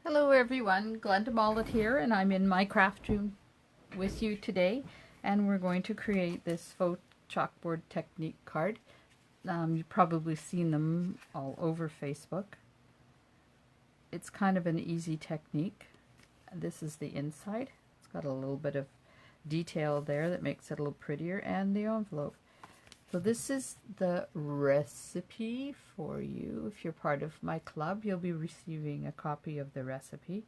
Hello everyone, Glenda Mollet here, and I'm in my craft room with you today, and we're going to create this faux chalkboard technique card. You've probably seen them all over Facebook. It's kind of an easy technique. This is the inside. It's got a little bit of detail there that makes it a little prettier, and the envelope. So this is the recipe for you. If you're part of my club, you'll be receiving a copy of the recipe.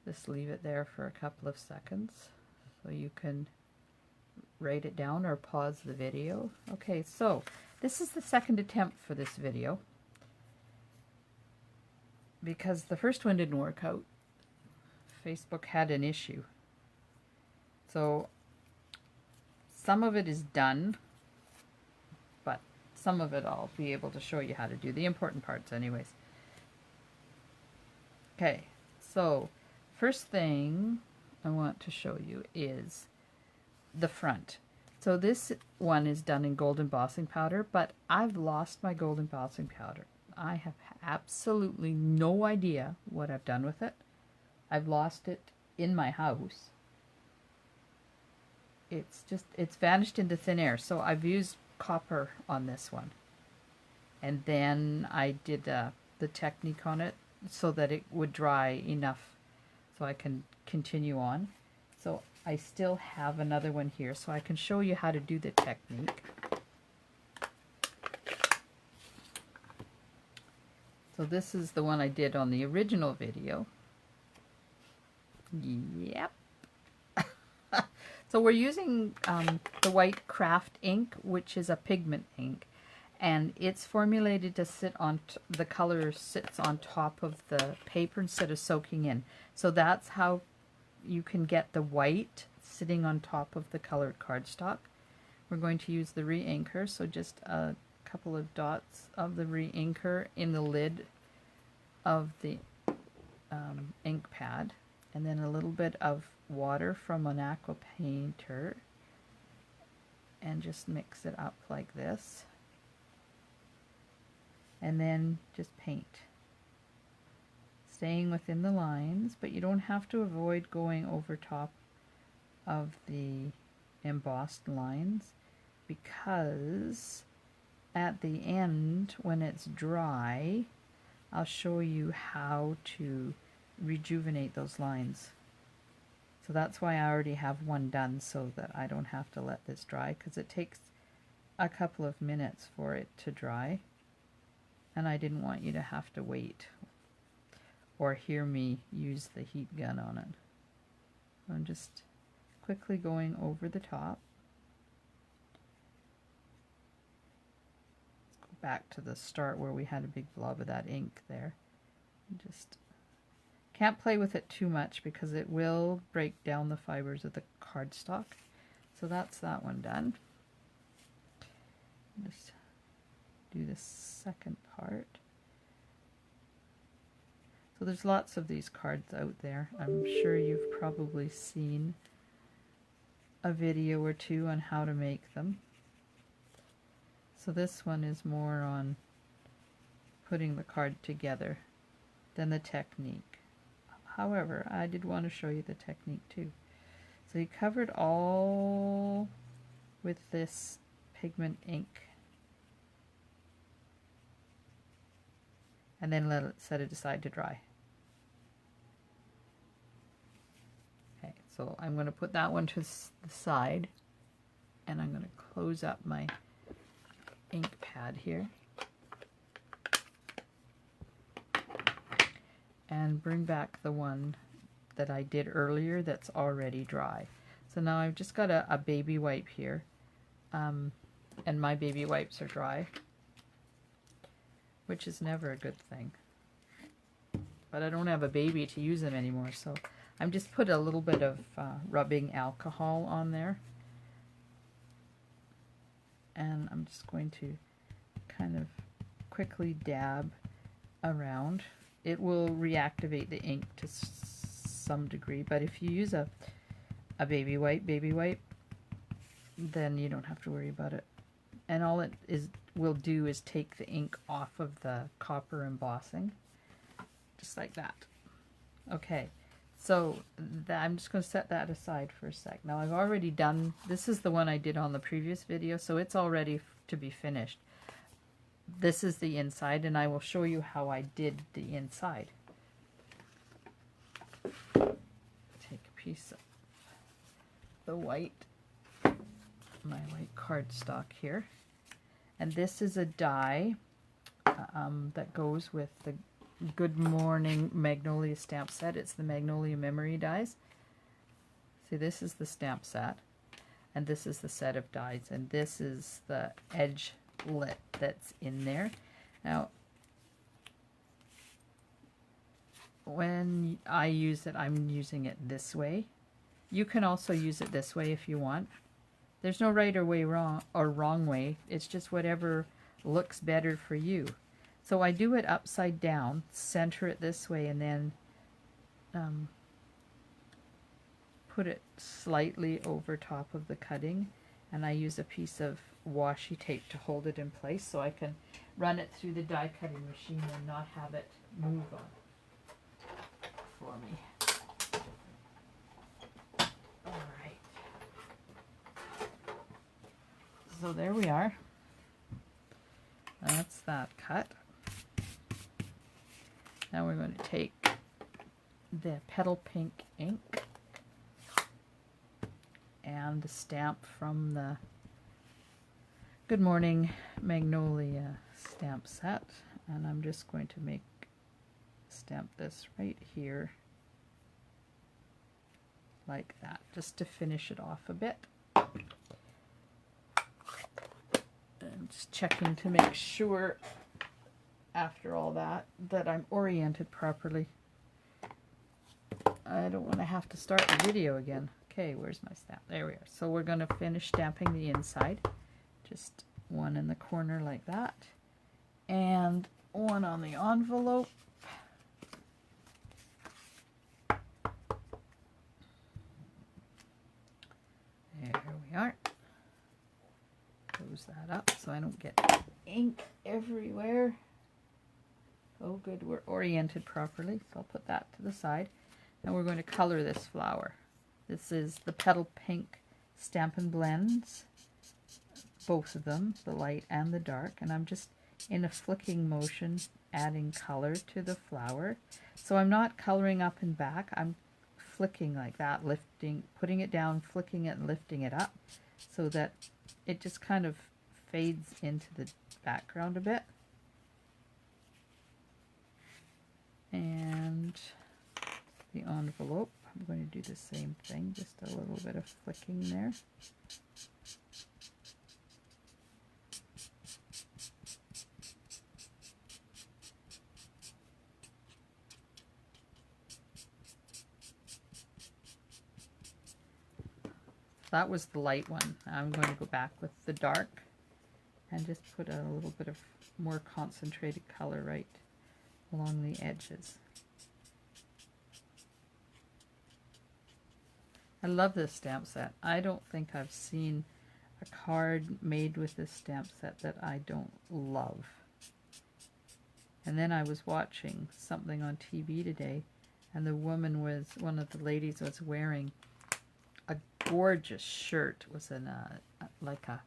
Just leave it there for a couple of seconds so you can write it down or pause the video. Okay, so this is the second attempt for this video because the first one didn't work out. Facebook had an issue. So some of it is done, but some of it I'll be able to show you how to do, the important parts anyways. Okay, so first thing I want to show you is the front. So this one is done in gold embossing powder, but I've lost my gold embossing powder. I have absolutely no idea what I've done with it. I've lost it in my house. It's vanished into thin air. So I've used copper on this one. And then I did the technique on it so that it would dry enough so I can continue on. So I still have another one here so I can show you how to do the technique. So this is the one I did on the original video. Yep. So we're using the white craft ink, which is a pigment ink, and it's formulated to sit on, the color sits on top of the paper instead of soaking in. So that's how you can get the white sitting on top of the colored cardstock. We're going to use the re-inker, so just a couple of dots of the re-inker in the lid of the ink pad, and then a little bit of water from an aqua painter, and just mix it up like this, and then just paint, staying within the lines, but you don't have to avoid going over top of the embossed lines, because at the end, when it's dry, I'll show you how to rejuvenate those lines. So that's why I already have one done, so that I don't have to let this dry, because it takes a couple of minutes for it to dry, and I didn't want you to have to wait or hear me use the heat gun on it. I'm just quickly going over the top. Let's go back to the start where we had a big blob of that ink there. Just can't play with it too much because it will break down the fibers of the cardstock. So that's that one done. Just do the second part. So there's lots of these cards out there. I'm sure you've probably seen a video or two on how to make them. So this one is more on putting the card together than the technique. However, I did want to show you the technique too. So you cover it all with this pigment ink, and then set it aside to dry. Okay, so I'm going to put that one to the side, and I'm going to close up my ink pad here and bring back the one that I did earlier that's already dry. So now I've just got a baby wipe here, and my baby wipes are dry, which is never a good thing. But I don't have a baby to use them anymore, so I'm just put a little bit of rubbing alcohol on there, and I'm just going to kind of quickly dab around. It will reactivate the ink to some degree, but if you use a baby wipe, then you don't have to worry about it. And all it will do is take the ink off of the copper embossing, just like that. Okay, so I'm just going to set that aside for a sec. Now I've already done, this is the one I did on the previous video, so it's all ready to be finished. This is the inside, and I will show you how I did the inside. Take a piece of the white, my white cardstock here, and this is a die that goes with the Good Morning Magnolia stamp set. It's the Magnolia Memory dies. See, this is the stamp set, and this is the set of dies, and this is the edge lit that's in there. Now, when I use it, I'm using it this way. You can also use it this way if you want. There's no right or wrong way. It's just whatever looks better for you. So I do it upside down, center it this way, and then put it slightly over top of the cutting. And I use a piece of washi tape to hold it in place so I can run it through the die cutting machine and not have it move on for me. Alright. So there we are. That's that cut. Now we're going to take the Petal Pink ink and the stamp from the Good Morning Magnolia stamp set, and I'm just going to stamp this right here like that, just to finish it off a bit. I'm just checking to make sure after all that I'm oriented properly. I don't want to have to start the video again. Okay, where's my stamp? There we are. So we're going to finish stamping the inside. Just one in the corner like that. And one on the envelope. There we are. Close that up so I don't get ink everywhere. Oh good, we're oriented properly. So I'll put that to the side. And we're going to color this flower. This is the Petal Pink Stampin' Blends. Both of them, the light and the dark. And I'm just in a flicking motion adding color to the flower. So I'm not coloring up and back. I'm flicking like that, lifting, putting it down, flicking it and lifting it up so that it just kind of fades into the background a bit. And the envelope, I'm going to do the same thing, just a little bit of flicking there. That was the light one. I'm going to go back with the dark and just put a little bit of more concentrated color right along the edges. I love this stamp set. I don't think I've seen a card made with this stamp set that I don't love. And then I was watching something on TV today, and the woman was, one of the ladies was wearing a gorgeous shirt. It was in like a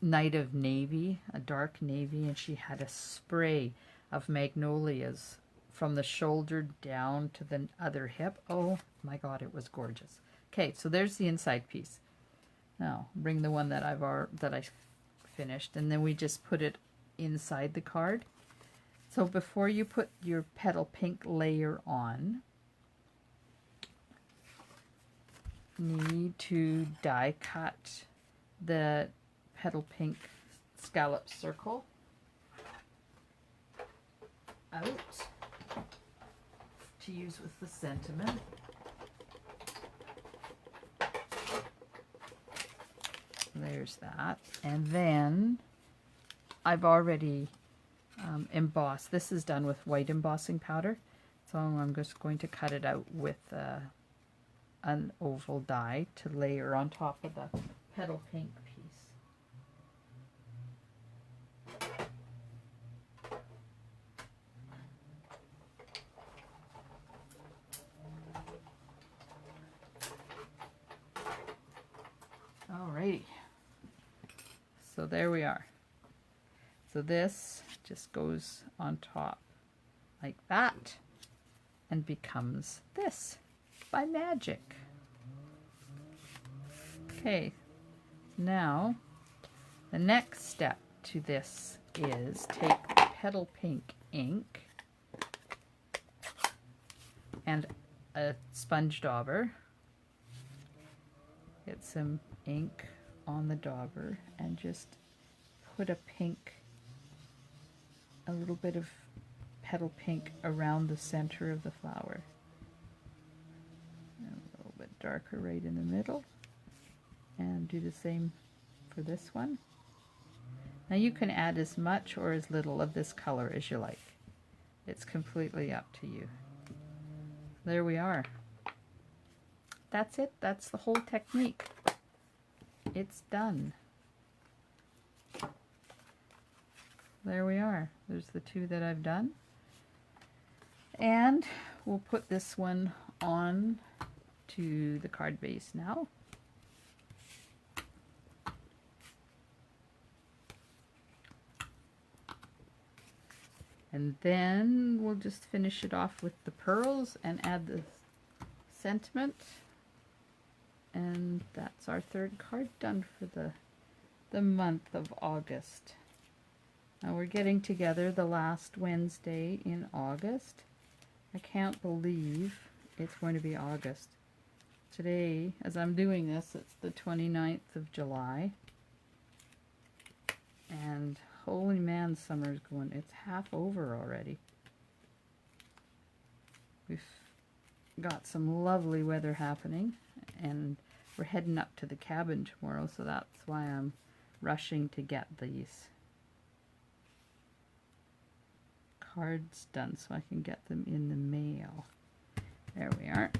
night of navy, a dark navy, and she had a spray of magnolias from the shoulder down to the other hip. Oh my God, it was gorgeous. Okay, so there's the inside piece. Now bring the one that I finished, and then we just put it inside the card. So before you put your Petal Pink layer on, need to die cut the Petal Pink scallop circle out to use with the sentiment. There's that. And then I've already embossed. This is done with white embossing powder. So I'm just going to cut it out with an oval die to layer on top of the Petal Pink piece. So there we are. So this just goes on top like that and becomes this by magic. Okay, now the next step to this is take petal pink ink and a sponge dauber. Get some ink on the dauber and just put a little bit of petal pink around the center of the flower. And a little bit darker right in the middle. And do the same for this one. Now you can add as much or as little of this color as you like. It's completely up to you. There we are. That's it. That's the whole technique. It's done. There we are. There's the two that I've done. And we'll put this one on to the card base now. And then we'll just finish it off with the pearls and add the sentiment. And that's our third card done for the month of August. Now we're getting together the last Wednesday in August. I can't believe it's going to be August. Today, as I'm doing this, it's the 29th of July. And holy man, summer's going. It's half over already. We've got some lovely weather happening, and we're heading up to the cabin tomorrow, so that's why I'm rushing to get these cards done so I can get them in the mail. There we are.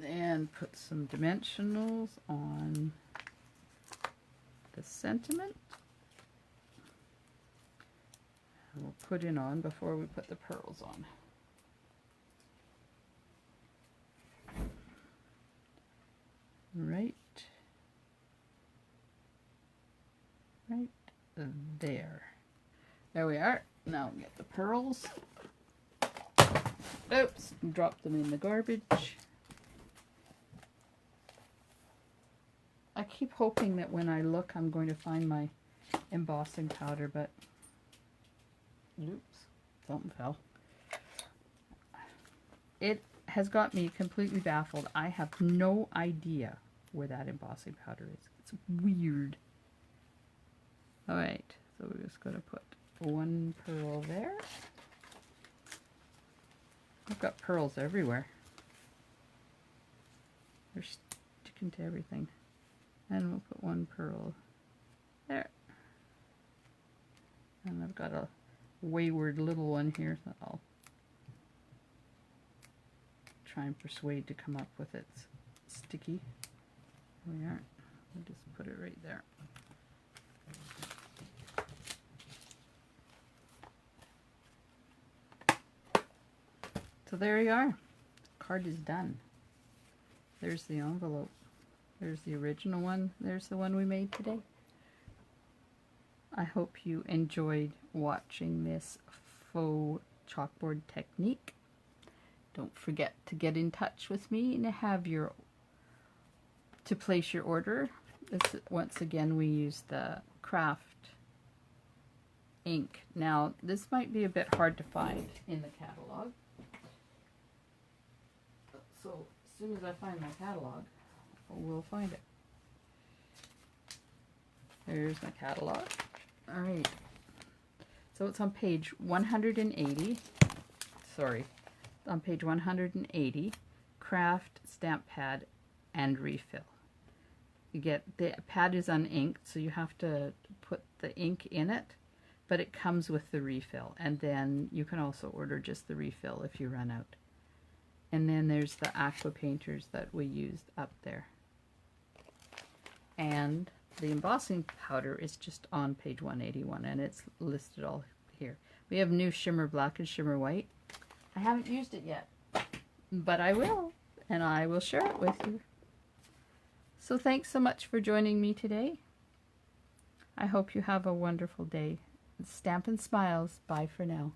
And put some dimensionals on the sentiment. And we'll put it on before we put the pearls on. Right there. There we are. Now we'll get the pearls. Oops, drop them in the garbage. I keep hoping that when I look I'm going to find my embossing powder, but oops, something fell. It has got me completely baffled. I have no idea where that embossing powder is. It's weird. Alright, so we're just going to put one pearl there. I've got pearls everywhere. They're sticking to everything. And we'll put one pearl there. And I've got a wayward little one here that I'll try and persuade to come up with it. It's sticky. There we are. We'll just put it right there. So there you are. The card is done. There's the envelope. There's the original one. There's the one we made today. I hope you enjoyed watching this faux chalkboard technique. Don't forget to get in touch with me and to place your order. Once again, we use the craft ink. Now, this might be a bit hard to find in the catalog. So, as soon as I find my catalog, we'll find it. There's my catalog. Alright. So it's on page 180. Sorry. On page 180. Craft, stamp pad, and refill. You get, the pad is uninked, so you have to put the ink in it, but it comes with the refill. And then you can also order just the refill if you run out. And then there's the aqua painters that we used up there. And the embossing powder is just on page 181, and it's listed all here. We have new shimmer black and shimmer white. I haven't used it yet, but I will, and I will share it with you. So thanks so much for joining me today. I hope you have a wonderful day. Stampin' Smiles. Bye for now.